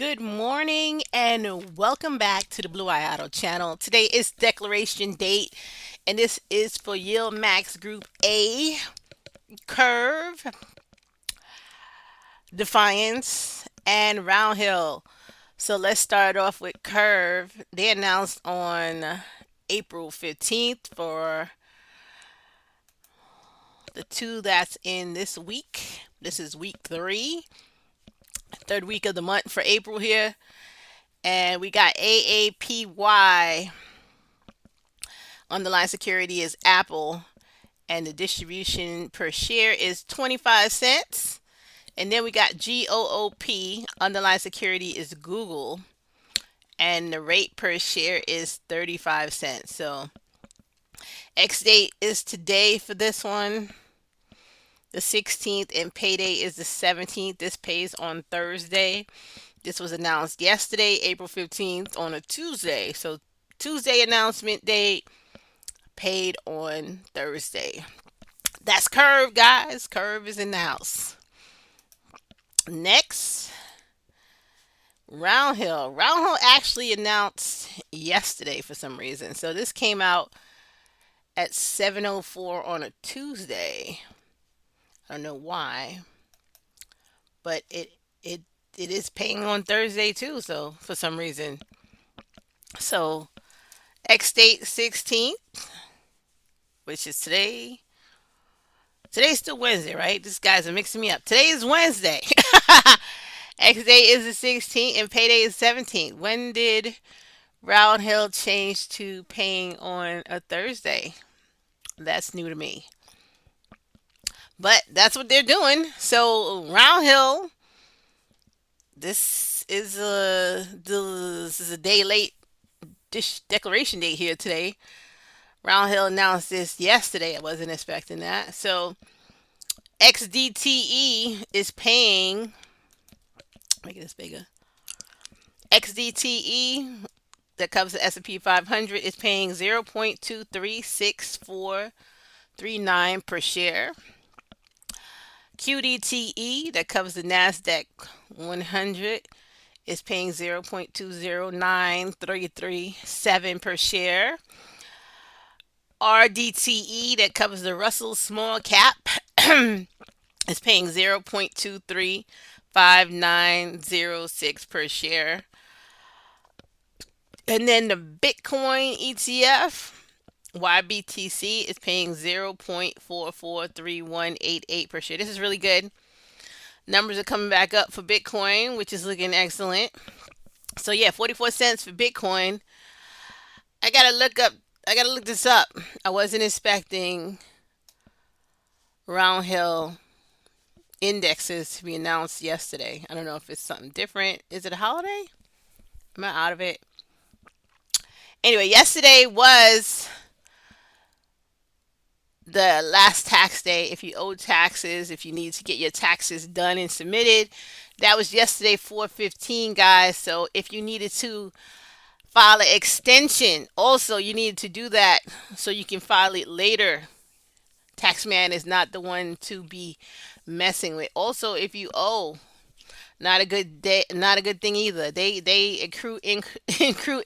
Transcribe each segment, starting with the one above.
Good morning and welcome back to the Bluayado channel. Today is declaration date and this is for Yield Max Group A, KURV, Defiance, and Roundhill. So let's start off with KURV. They announced on April 15th for the two that's in this week. This is week three, third week of the month for April here. And we got AAPY. Underlying security is Apple, and the distribution per share is 25 cents. And then we got GOOP. Underlying security is Google, and the rate per share is 35 cents. So X date is today for this one, the 16th, and payday is the 17th. This pays on Thursday. This was announced yesterday, April 15th, on a Tuesday. So Tuesday announcement date, paid on Thursday. That's KURV, guys. KURV is in the house. Next, Roundhill. Roundhill actually announced yesterday for some reason. So this came out at 7:04 on a Tuesday. I don't know why, but it is paying on Thursday too. So for some reason, so X date 16th, which is today. Today's still Wednesday, right? These guys are mixing me up. Today is Wednesday. X day is the 16th and payday is 17th. When did Roundhill change to paying on a Thursday? That's new to me. But that's what they're doing. So Roundhill, this is a day late declaration date here today. Roundhill announced this yesterday. I wasn't expecting that. So XDTE is paying. Make this bigger. XDTE that covers the S&P 500 is paying 0.236439 per share. QDTE that covers the Nasdaq 100 is paying 0.209337 per share. RDTE that covers the Russell Small Cap is paying 0.235906 per share. And then the Bitcoin ETF, YBTC, is paying 0.443188 per share. This is really good. Numbers are coming back up for Bitcoin, which is looking excellent. So yeah, 44 cents for Bitcoin. I gotta look up. I gotta look this up. I wasn't expecting Roundhill indexes to be announced yesterday. I don't know if it's something different. Is it a holiday? Am I out of it? Anyway, yesterday was the last tax day. If you owe taxes, if you need to get your taxes done and submitted, that was yesterday 4:15, guys. So if you needed to file an extension, also you needed to do that so you can file it later. Taxman is not the one to be messing with. Also, if you owe, not a good day, not a good thing either. They accrue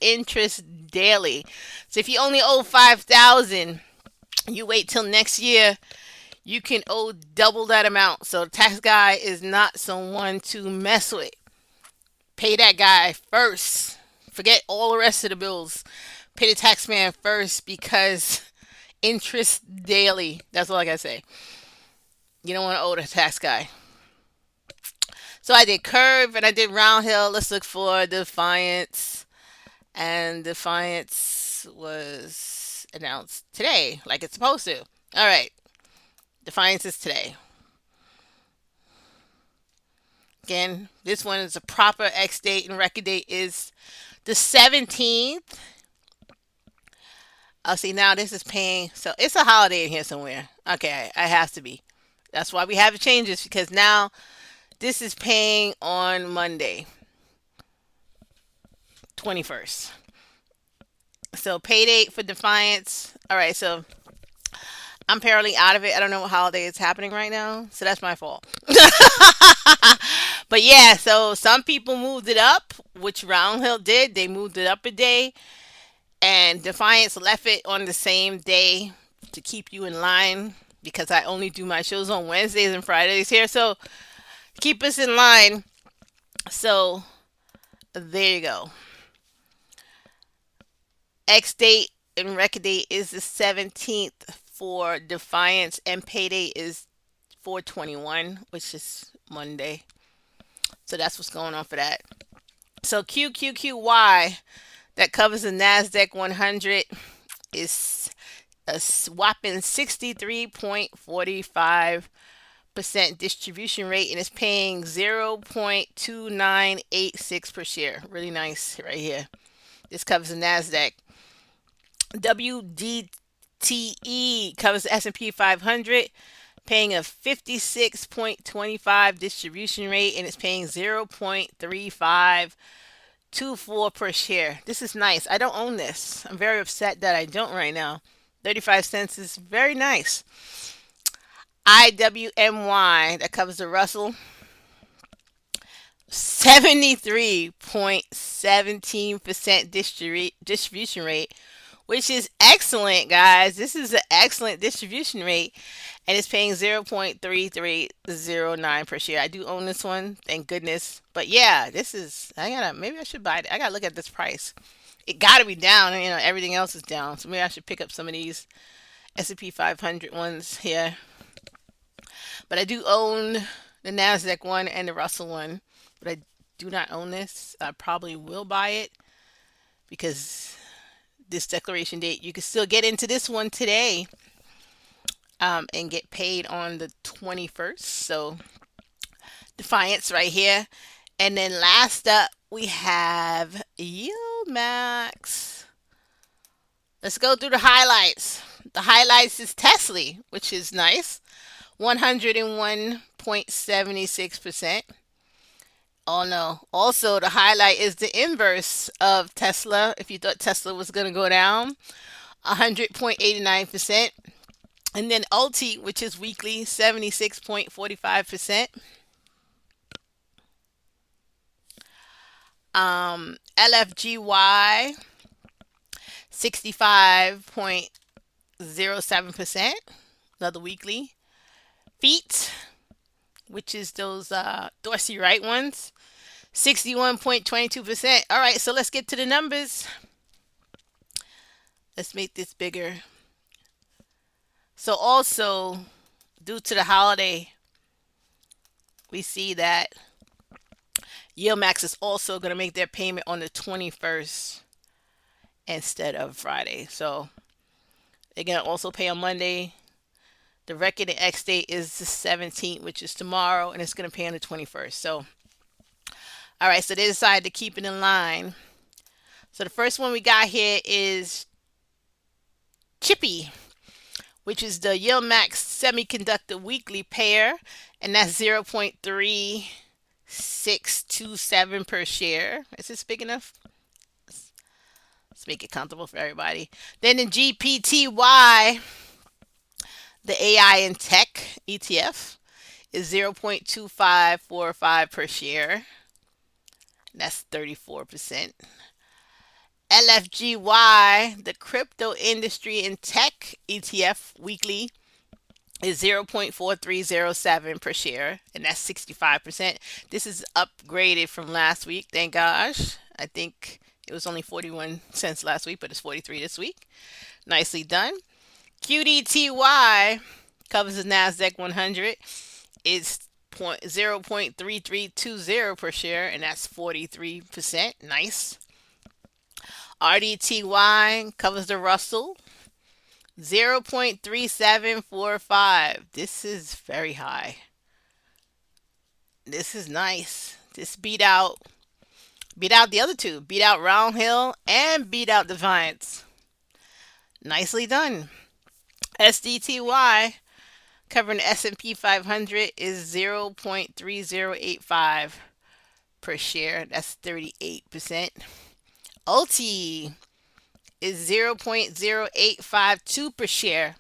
interest daily. So if you only owe 5,000, you wait till next year, you can owe double that amount. So the tax guy is not someone to mess with. Pay that guy first. Forget all the rest of the bills. Pay the tax man first because interest daily. That's all I gotta say. You don't want to owe the tax guy. So I did KURV and I did Roundhill. Let's look for Defiance. And Defiance was announced today, like it's supposed to. All right. Defiance is today. Again, this one is a proper X date and record date is the 17th. I'll see now this is paying. So it's a holiday in here somewhere. Okay, I have to be. That's why we have to change this because now this is paying on Monday, 21st. So pay date for Defiance. All right, so I'm apparently out of it. I don't know what holiday is happening right now, so that's my fault. But yeah, so some people moved it up, which Roundhill did. They moved it up a day, and Defiance left it on the same day to keep you in line because I only do my shows on Wednesdays and Fridays here. So keep us in line. So there you go. X date and record date is the 17th for Defiance, and payday is 4/21, which is Monday. So that's what's going on for that. So QQQY that covers the NASDAQ 100 is a whopping 63.45% distribution rate, and it's paying 0.2986 per share. Really nice right here. This covers the NASDAQ. WDTE covers the S&P 500, paying a 56.25 distribution rate, and it's paying 0.3524 per share. This is nice. I don't own this. I'm very upset that I don't right now. 35 cents is very nice. IWMY that covers the Russell, 73.17% distribution rate, which is excellent, guys. This is an excellent distribution rate, and it's paying 0.3309 per share. I do own this one, thank goodness. But yeah, this is, I gotta, maybe I should buy it. I gotta look at this price. It gotta be down, everything else is down. So maybe I should pick up some of these S&P 500 ones here. But I do own the NASDAQ one and the Russell one, but I do not own this. I probably will buy it because this declaration date, you can still get into this one today, and get paid on the 21st. So Defiance right here. And then last up, we have Yield Max. Let's go through the highlights. The highlights is Tesla, which is nice. 101.76%. Oh no. Also, the highlight is the inverse of Tesla. If you thought Tesla was going to go down, 100.89%. And then Ulti, which is weekly, 76.45%. LFGY, 65.07%. Another weekly. Feet, which is those Dorsey Wright ones, 61.22%. All right, so let's get to the numbers. Let's make this bigger. So also, due to the holiday, we see that Yieldmax is also going to make their payment on the 21st instead of Friday. So they're going to also pay on Monday. The record and X date is the 17th, which is tomorrow, and it's going to pay on the 21st. So, all right, so they decided to keep it in line. So the first one we got here is Chippy, which is the Yieldmax Semiconductor Weekly Pair, and that's 0.3627 per share. Is this big enough? Let's make it comfortable for everybody. Then the GPTY, the AI and Tech ETF, is 0.2545 per share. That's 34%. LFGY, the Crypto Industry and Tech ETF weekly, is 0.4307 per share, and that's 65%. This is upgraded from last week, thank gosh. I think it was only 41 cents last week, but it's 43 this week. Nicely done. QDTY covers the NASDAQ 100. It's 0.3320 per share, and that's 43%. Nice. RDTY covers the Russell, 0.3745. This is very high. This is nice. This beat out the other two. Beat out Roundhill and beat out Defiance. Nicely done. SDTY covering the S&P 500 is 0.3085 per share. That's 38%. Ulti is 0.0852 per share,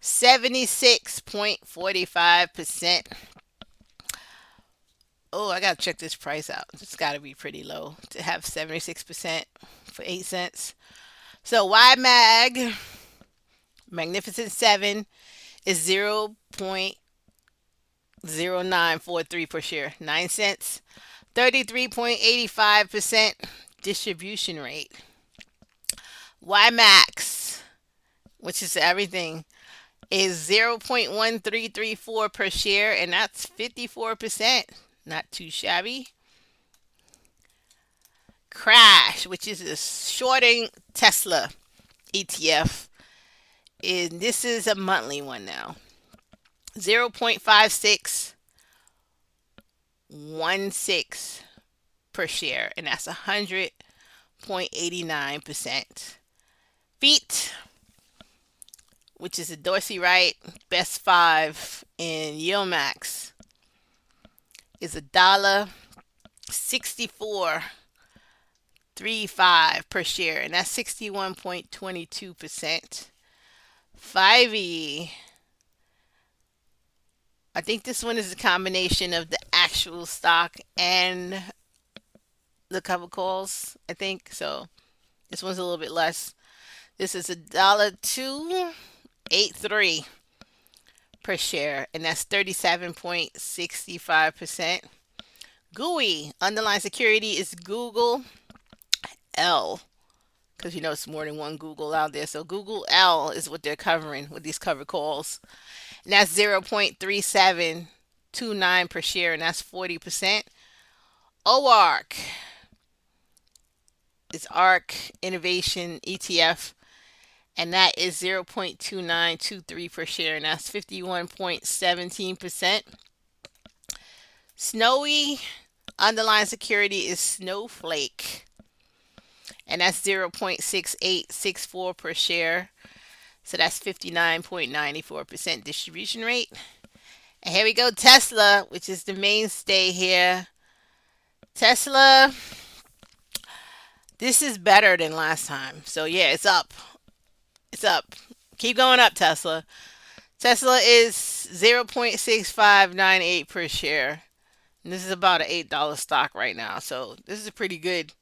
76.45%. Oh, I gotta check this price out. It's gotta be pretty low to have 76% for 8 cents. So YMAG Magnificent 7 is 0.0943 per share, 9 cents. 33.85% distribution rate. YMAX, which is everything, is 0.1334 per share, and that's 54%. Not too shabby. Crash, which is a shorting Tesla ETF, and this is a monthly one now. 0.5616 per share, and that's 100.89%. Feet, which is a Dorsey Wright best five in Yilmax, is $1.6435 per share, and that's 61.22%. 5E, I think this one is a combination of the actual stock and the cover calls. I think so. This one's a little bit less. This is $1.283 per share, and that's 37.65%. GUI underlying security is Google L, because you know it's more than one Google out there. So Google L is what they're covering with these cover calls, and that's 0.3729 per share, and that's 40%. OARC is ARC Innovation ETF, and that is 0.2923 per share, and that's 51.17%. Snowy underlying security is Snowflake, and that's 0.6864 per share, so that's 59.94% distribution rate. And here we go, Tesla, which is the mainstay here. Tesla, this is better than last time. So yeah, it's up. It's up. Keep going up, Tesla. Tesla is 0.6598 per share. And this is about an $8 stock right now. So this is a pretty good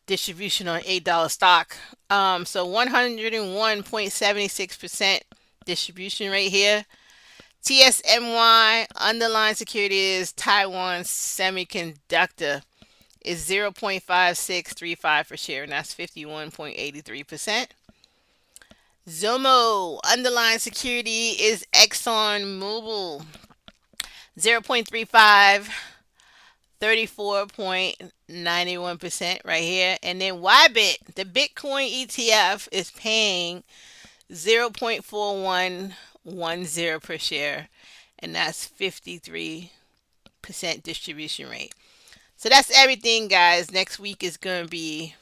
distribution on $8 stock. So 101.76% distribution rate here. TSMY underlying security is Taiwan Semiconductor is 0.5635 per share, and that's 51.83%. Zomo underlying security is Exxon Mobil, 0.35, 34.91% right here. And then Ybit, the Bitcoin ETF, is paying 0.4110 per share, and that's 53% distribution rate. So that's everything, guys. Next week is going to be,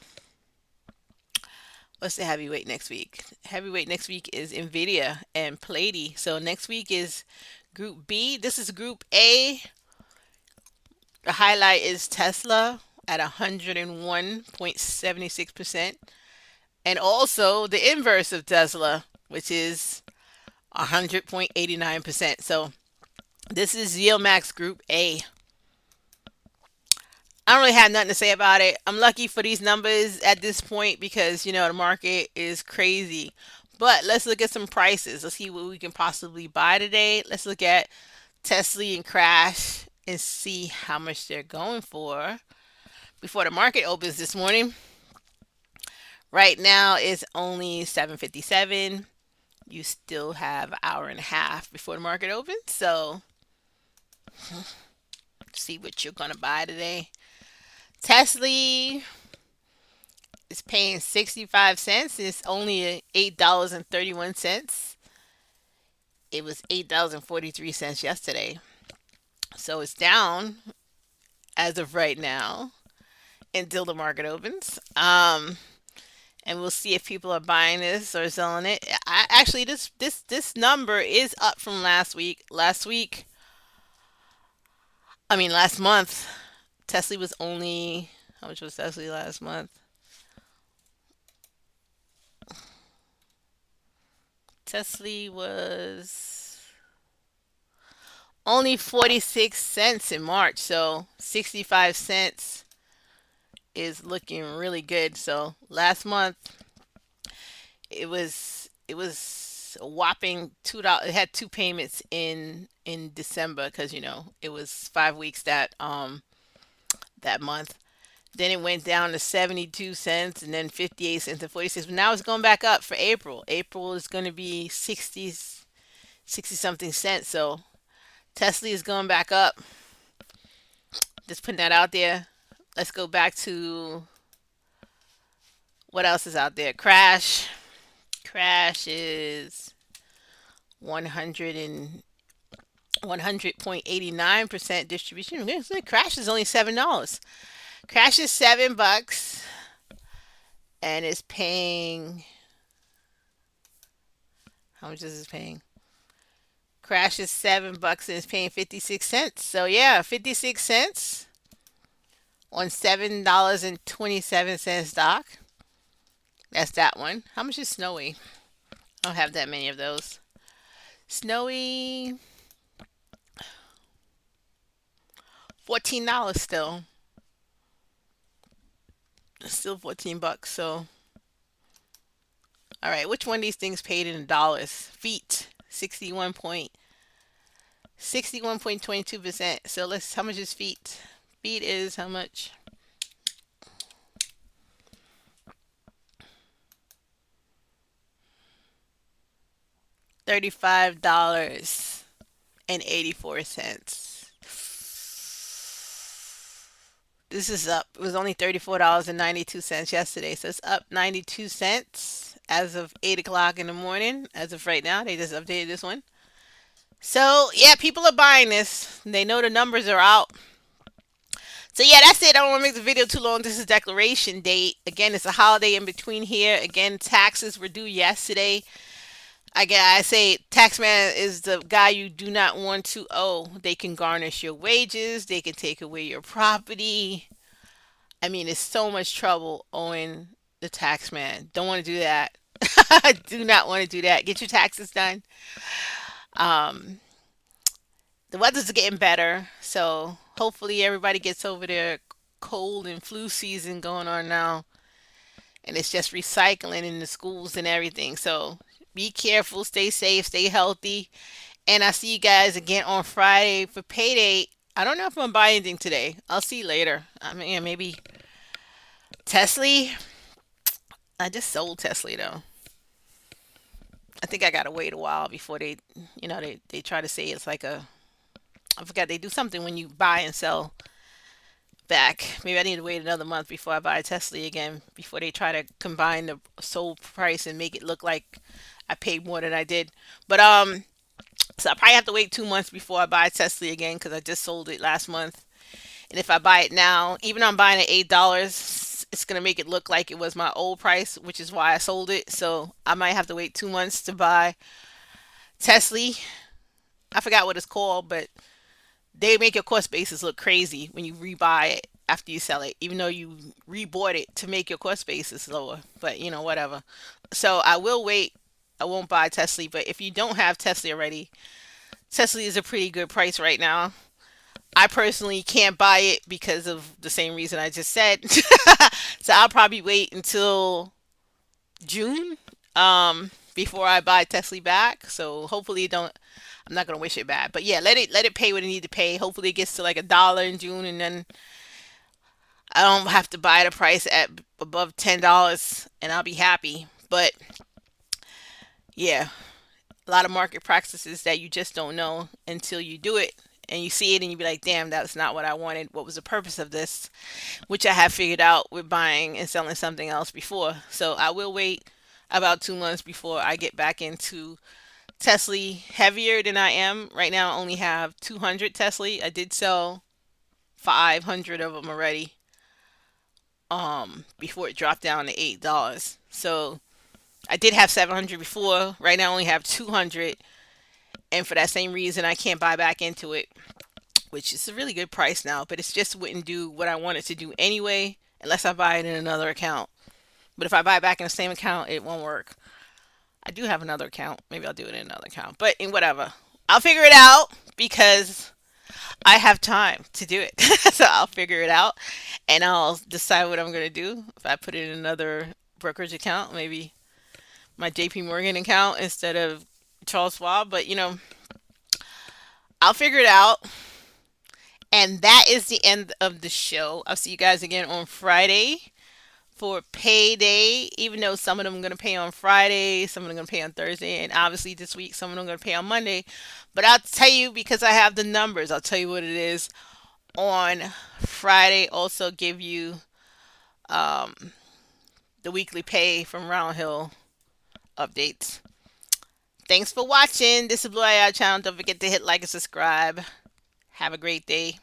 what's the heavyweight next week? Heavyweight next week is Nvidia and Plady. So next week is Group B. This is Group A. The highlight is Tesla at 101.76%. And also the inverse of Tesla, which is 100.89%. So this is Yilmax Group A. I don't really have nothing to say about it. I'm lucky for these numbers at this point because, you know, the market is crazy. But let's look at some prices. Let's see what we can possibly buy today. Let's look at Tesla and Crash and see how much they're going for before the market opens this morning. Right now it's only 7:57. You still have an hour and a half before the market opens. So see what you're going to buy today. Tesla is paying 65 cents. It's only $8.31. It was $8.43 yesterday. So it's down as of right now until the market opens. And we'll see if people are buying this or selling it. I actually this number is up from last week. Last month, Tesla was only, how much was Tesla last month? Tesla was only 46 cents in March, so 65 cents is looking really good. So last month it was a whopping $2. It had two payments in December because it was 5 weeks that month. Then it went down to 72 cents and then 58 cents and 46. But now it's going back up for April. April is going to be 60 something cents. So Tesla is going back up. Just putting that out there. Let's go back to what else is out there. Crash. Crash is 100 and 100.89% distribution. Crash is only $7. Crash is $7 and it's paying, how much is it paying? Crash is $7 and it's paying 56 cents. So yeah, 56 cents on $7.27 stock. That's that one. How much is Snowy? I don't have that many of those. Snowy, $14 still. Still $14. So all right, which one of these things paid in dollars? Feet, 61.22%. So let's, how much is feet? Feet is how much? $35.84. This is up. It was only $34.92 yesterday. So it's up 92 cents as of 8 o'clock in the morning. As of right now, they just updated this one. So yeah, people are buying this. They know the numbers are out. So yeah, that's it. I don't want to make the video too long. This is declaration date. Again, it's a holiday in between here. Again, taxes were due yesterday. I say taxman is the guy you do not want to owe. They can garnish your wages. They can take away your property. I mean, it's so much trouble owing the taxman. Don't want to do that. Do not want to do that. Get your taxes done. Um, the weather's getting better, so hopefully everybody gets over their cold and flu season going on now, and it's just recycling in the schools and everything. So be careful, stay safe, stay healthy, and I'll see you guys again on Friday for payday. I don't know if I'm gonna buy anything today. I'll see you later. I mean, yeah, maybe Tesla. I just sold Tesla though. I think I gotta wait a while before they try to say it's like a, I forgot they do something when you buy and sell back. Maybe I need to wait another month before I buy Tesla again before they try to combine the sold price and make it look like I paid more than I did. But so I probably have to wait 2 months before I buy Tesla again because I just sold it last month. And if I buy it now, even though I'm buying at $8, it's gonna make it look like it was my old price, which is why I sold it. So I might have to wait 2 months to buy Tesla. I forgot what it's called, but they make your cost basis look crazy when you rebuy it after you sell it, even though you rebought it to make your cost basis lower. But whatever. So I will wait. I won't buy Tesla. But if you don't have Tesla already, Tesla is a pretty good price right now. I personally can't buy it because of the same reason I just said. So I'll probably wait until June before I buy Tesla back. So hopefully it don't, I'm not gonna wish it bad. But yeah, let it pay what it need to pay. Hopefully it gets to like $1 in June and then I don't have to buy the price at above $10 and I'll be happy. But yeah, a lot of market practices that you just don't know until you do it and you see it and you be like, damn, that's not what I wanted. What was the purpose of this? Which I have figured out with buying and selling something else before. So I will wait about 2 months before I get back into Tesla heavier than I am. Right now I only have 200 Tesla. I did sell 500 of them already before it dropped down to $8. So I did have 700 before. Right now I only have 200, and for that same reason I can't buy back into it, which is a really good price now, but it just wouldn't do what I wanted to do anyway unless I buy it in another account. But if I buy it back in the same account, it won't work. I do have another account. Maybe I'll do it in another account. But in whatever. I'll figure it out because I have time to do it. So I'll figure it out and I'll decide what I'm going to do. If I put it in another brokerage account, maybe my JP Morgan account instead of Charles Schwab. But, I'll figure it out. And that is the end of the show. I'll see you guys again on Friday for payday, even though some of them are going to pay on Friday, some of them are going to pay on Thursday, and obviously this week some of them are going to pay on Monday. But I'll tell you because I have the numbers, I'll tell you what it is on Friday. Also, give you um, the weekly pay from Roundhill updates. Thanks for watching. This is Bluayado channel. Don't forget to hit like and subscribe. Have a great day.